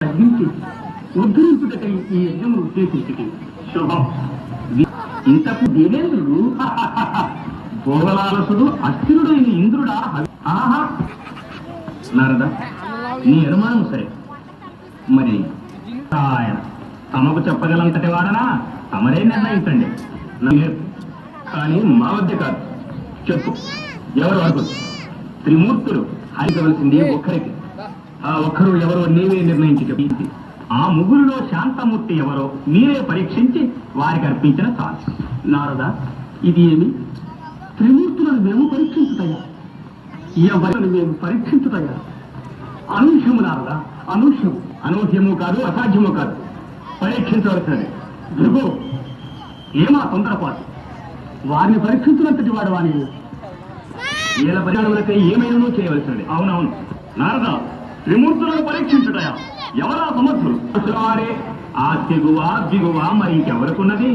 తగ్గించి ఉద్ధరించుటకై ఈ యజ్ఞమును ఉద్దేశించుట శుభం. ఇంతకు దేవేంద్రుడు భోగలాలసుడు అస్థిరుడైన ఇంద్రుడా? ఆహా నారద, నీ అనుమానం సరే. మరి ఆయన తమకు చెప్పగలంతటి వాడనా? తమరే నిర్ణయించండి. కానీ మా వద్ద కాదు. చెప్పు, ఎవరు అడుగుడు? త్రిమూర్తులు హరించవలసింది ఒక్కరికి. ఆ ఒక్కరు ఎవరో నీవే నిర్ణయించి చెప్పింది. ఆ ముగ్గురులో శాంతమూర్తి ఎవరో మీరే పరీక్షించి వారికి అర్పించిన చాలు. నారద, ఇది ఏమి? త్రిమూర్తులను మేము పరీక్షించుతాయా? ఎవరిని మేము పరీక్షించుతాయా? అనూహ్యము నారద, అనూహ్యము. అనూహ్యము కాదు, అసాధ్యము కాదు, పరీక్షించవలసినది. భృగు, ఏమా తొందరపాటు? వారిని పరీక్షించినంతటి వాడు వాని ఏల పరిణామలకై ఏమైనా చేయవలసినది. అవునవును నారద, త్రిమూర్తులను పరీక్షించుటయా? ఎవరా సమర్థులు? వారే. ఆ తెగువ దిగువ మరి ఇంకెవరికున్నది?